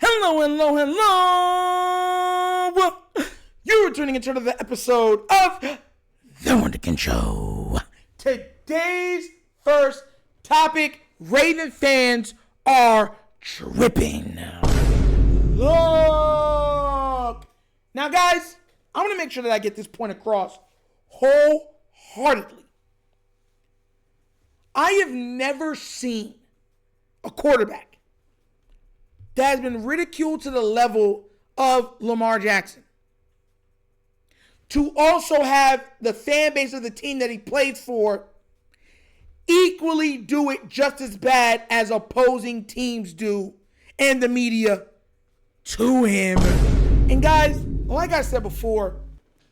Hello, hello, hello. You're tuning into another episode of The Wunderkind Show. Today's first topic, Raven fans are tripping. Look. Now, guys, I'm going to make sure that I get this point across wholeheartedly. I have never seen a quarterback that has been ridiculed to the level of Lamar Jackson, to also have the fan base of the team that he plays for equally do it just as bad as opposing teams do and the media to him. And guys, like I said before,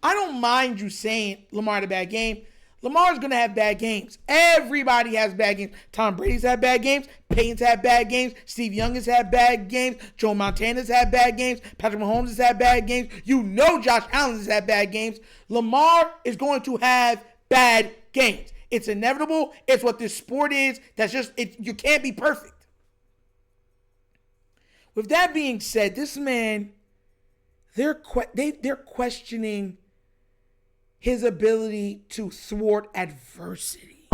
I don't mind you saying Lamar had a bad game. Lamar's going to have bad games. Everybody has bad games. Tom Brady's had bad games. Peyton's had bad games. Steve Young has had bad games. Joe Montana's had bad games. Patrick Mahomes has had bad games. You know Josh Allen has had bad games. Lamar is going to have bad games. It's inevitable. It's what this sport is. That's just, you can't be perfect. With that being said, this man, they're questioning his ability to thwart adversity.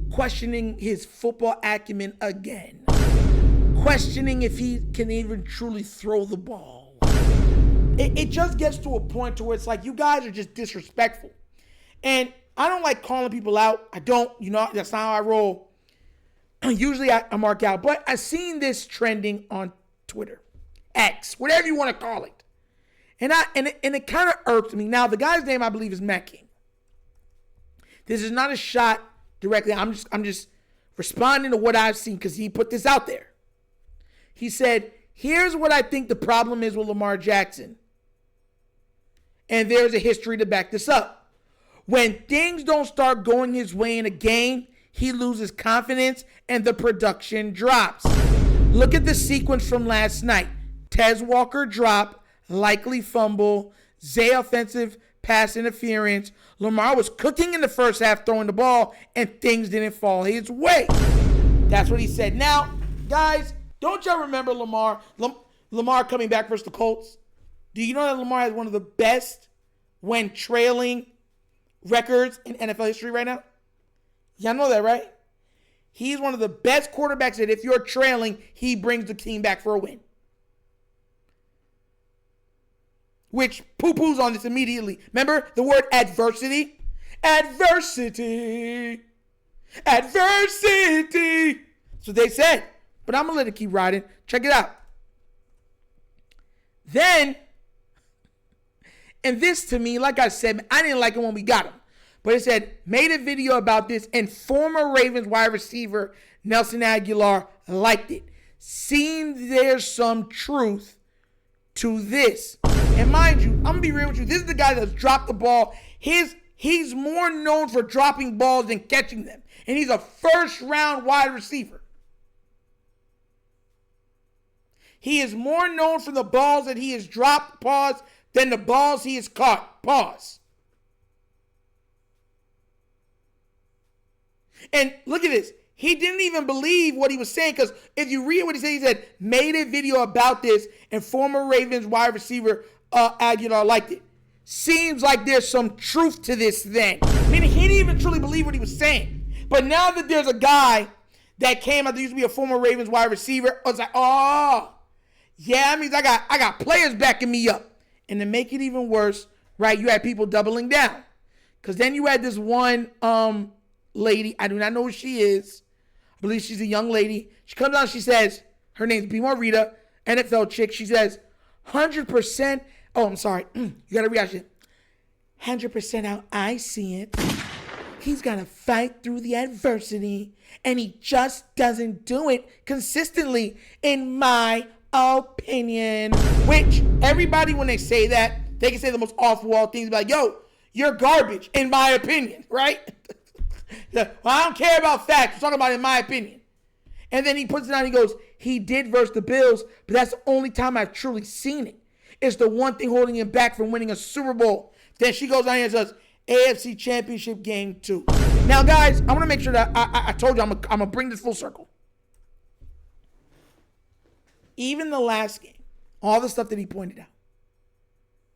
Questioning his football acumen again. Questioning if he can even truly throw the ball. It just gets to a point to where it's like, you guys are just disrespectful. And I don't like calling people out. I don't, that's not how I roll. Usually I mark out. But I've seen this trending on Twitter, X, whatever you want to call it. And it kind of irks me. Now, the guy's name, I believe, is Matt King. This is not a shot directly. I'm just responding to what I've seen because he put this out there. He said, here's what I think the problem is with Lamar Jackson. And there's a history to back this up. When things don't start going his way in a game, he loses confidence and the production drops. Look at the sequence from last night. Tez Walker drop. Likely fumble, Zay offensive pass interference. Lamar was cooking in the first half throwing the ball, and things didn't fall his way. That's what he said. Now, guys, don't y'all remember Lamar? Lamar coming back versus the Colts? Do you know that Lamar has one of the best when trailing records in NFL history right now? Y'all know that, right? He's one of the best quarterbacks that if you're trailing, he brings the team back for a win. Which poo-poos on this immediately. Remember the word adversity? Adversity. Adversity. That's what they said. But I'm going to let it keep riding. Check it out. Then, and this to me, like I said, I didn't like it when we got him. But it said, made a video about this and former Ravens wide receiver Nelson Aguilar liked it. Seems there's some truth to this. And mind you, I'm going to be real with you. This is the guy that's dropped the ball. He's more known for dropping balls than catching them. And he's a first-round wide receiver. He is more known for the balls that he has dropped, pause, than the balls he has caught, pause. And look at this. He didn't even believe what he was saying because if you read what he said, made a video about this and former Ravens wide receiver Aguilar liked it. Seems like there's some truth to this thing. Meaning he didn't even truly believe what he was saying. But now that there's a guy that came out that used to be a former Ravens wide receiver, I was like, oh, yeah, that means I got players backing me up. And to make it even worse, right, you had people doubling down. Because then you had this one lady, I do not know who she is. I believe she's a young lady. She comes out, she says, her name's B. Rita, NFL chick. She says, 100%. Oh, I'm sorry. You got a reaction. 100% how I see it. He's got to fight through the adversity, and he just doesn't do it consistently, in my opinion. Which, everybody, when they say that, they can say the most off-wall things like, yo, you're garbage, in my opinion, right? Well, I don't care about facts. I'm talking about in my opinion. And then he puts it on, he goes, he did versus the Bills, but that's the only time I've truly seen it. It's the one thing holding him back from winning a Super Bowl. Then she goes on here and says, AFC Championship game 2. Now, guys, I want to make sure that I told you I'm going to bring this full circle. even the last game, all the stuff that he pointed out,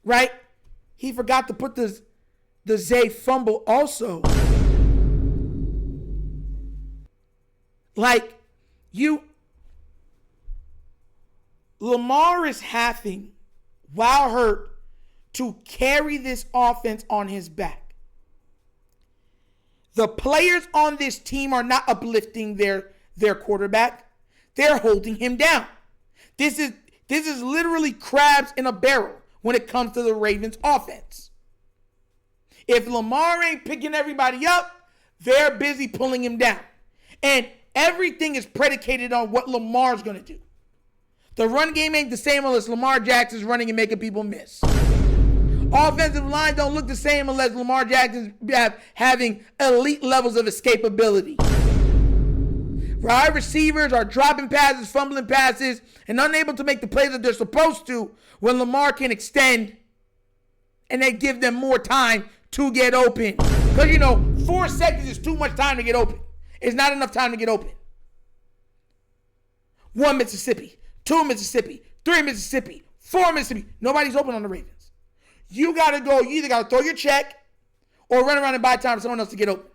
right? He forgot to put the Zay fumble also. Like, Lamar is having, while hurt, to carry this offense on his back. The players on this team are not uplifting their quarterback. They're holding him down. This is literally crabs in a barrel when it comes to the Ravens offense. If Lamar ain't picking everybody up, they're busy pulling him down. And everything is predicated on what Lamar's going to do. The run game ain't the same unless Lamar Jackson's running and making people miss. Offensive line don't look the same unless Lamar Jackson's having elite levels of escapability. Wide receivers are dropping passes, fumbling passes, and unable to make the plays that they're supposed to when Lamar can extend and they give them more time to get open. Because, 4 seconds is too much time to get open. It's not enough time to get open. 1 Mississippi, 2 Mississippi, 3 Mississippi, 4 Mississippi. Nobody's open on the Ravens. You got to go. You either got to throw your check or run around and buy time for someone else to get open.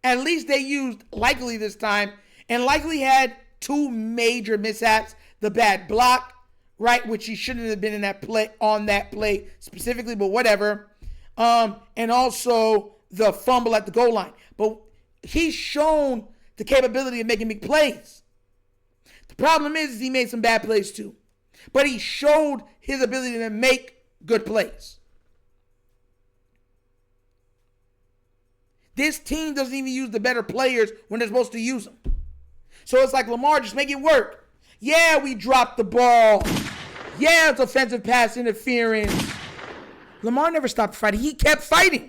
At least they used Likely this time, and Likely had 2 major mishaps. The bad block, right, which he shouldn't have been in that play, on that play specifically, but whatever. And also the fumble at the goal line. But he's shown the capability of making big plays. The problem is he made some bad plays too. But he showed his ability to make good plays. This team doesn't even use the better players when they're supposed to use them. So it's like, Lamar, just make it work. Yeah, we dropped the ball. Yeah, it's offensive pass interference. Lamar never stopped fighting. He kept fighting.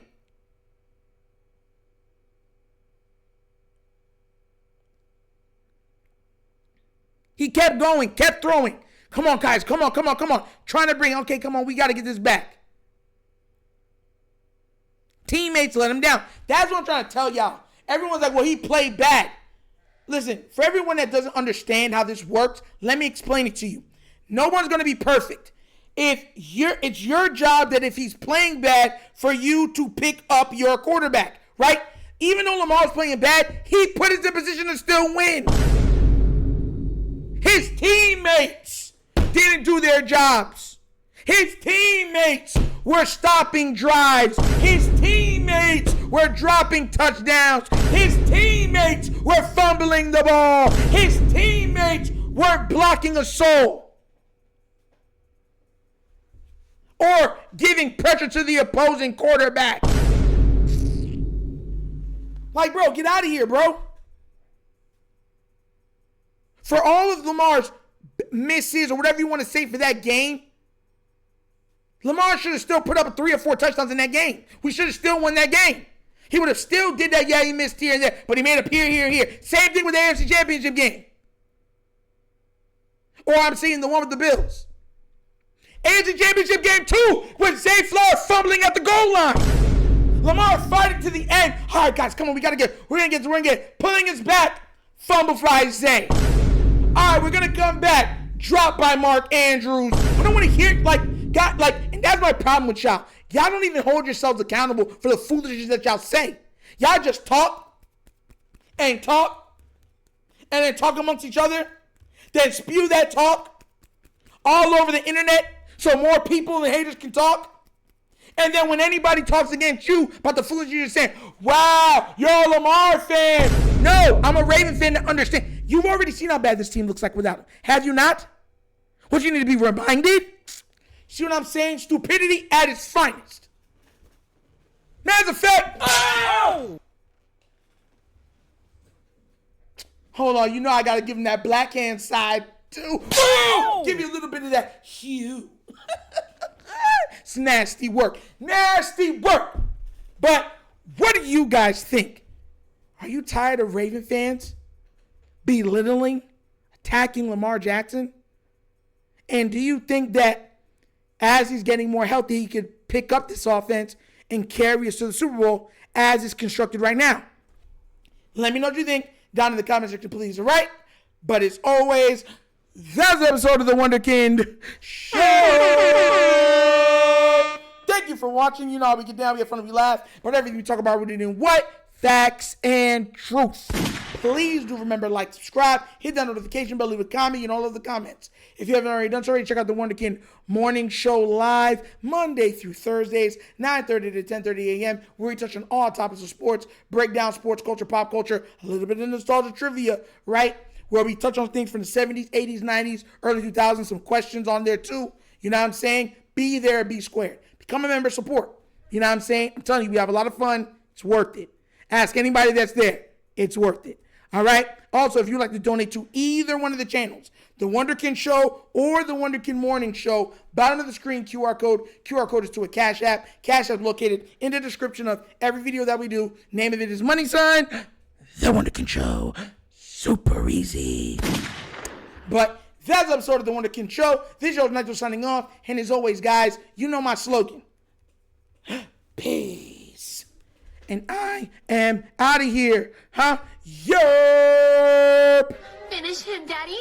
He kept going, kept throwing. Come on, guys. Come on. Trying to bring, okay, come on. We got to get this back. Teammates let him down. That's what I'm trying to tell y'all. Everyone's like, well, he played bad. Listen, for everyone that doesn't understand how this works, let me explain it to you. No one's going to be perfect. It's your job that if he's playing bad, for you to pick up your quarterback, right? Even though Lamar's playing bad, he put us in position to still win. His teammates didn't do their jobs. His teammates were stopping drives. His teammates were dropping touchdowns. His teammates were fumbling the ball. His teammates weren't blocking a soul or giving pressure to the opposing quarterback. Like, bro, get out of here, bro. For all of Lamar's misses or whatever you want to say for that game, Lamar should have still put up 3 or 4 touchdowns in that game. We should have still won that game. He would have still did that. Yeah, he missed here and there, but he made a here, here, here. Same thing with the AFC Championship game. Or I'm seeing the one with the Bills. AFC Championship game 2 with Zay Flowers fumbling at the goal line. Lamar fighting to the end. All right, guys, come on. We're going to get, pulling his back. Fumble fly Zay. All right, we're going to come back. Drop by Mark Andrews. I don't want to hear, and that's my problem with y'all. Y'all don't even hold yourselves accountable for the foolishness that y'all say. Y'all just talk and then talk amongst each other, then spew that talk all over the internet so more people and haters can talk. And then when anybody talks against you about the foolishness you're saying, wow, you're a Lamar fan. No, I'm a Raven fan that understands. You've already seen how bad this team looks like without him. Have you not? What, you need to be reminded? See what I'm saying? Stupidity at its finest. Matter of fact, hold on, you know I gotta give him that black hand side too. Give you a little bit of that hue. It's nasty work. Nasty work. But what do you guys think? Are you tired of Raven fans belittling, attacking Lamar Jackson? And do you think that as he's getting more healthy, he could pick up this offense and carry us to the Super Bowl as it's constructed right now? Let me know what you think down in the comment section, please. All right? But as always, that's the episode of the Wunderkind Show. Thank you for watching. You know how we get down, we have fun, we laugh, but everything we talk about, rooted in what? Facts and truth. Please do remember to like, subscribe, hit that notification bell, leave a comment in all of the comments. If you haven't already done so already, check out the Wunderkind Morning Show live Monday through Thursdays, 9:30 to 10:30 a.m., where we touch on all topics of sports, break down sports culture, pop culture, a little bit of nostalgia trivia, right? Where we touch on things from the 70s, 80s, 90s, early 2000s, some questions on there too. You know what I'm saying? Be there, be squared. Become a member, support. You know what I'm saying? I'm telling you, we have a lot of fun. It's worth it. Ask anybody that's there. It's worth it. All right? Also, if you'd like to donate to either one of the channels, The Wunderkind Show or The Wunderkind Morning Show, bottom of the screen, QR code. QR code is to a Cash App. Cash App located in the description of every video that we do. Name of it is money sign, The Wunderkind Show. Super easy. But that's the episode of The Wunderkind Show. This show is Nigel signing off. And as always, guys, you know my slogan. Peace. And I am out of here. Huh? Yerp. Finish him, Daddy.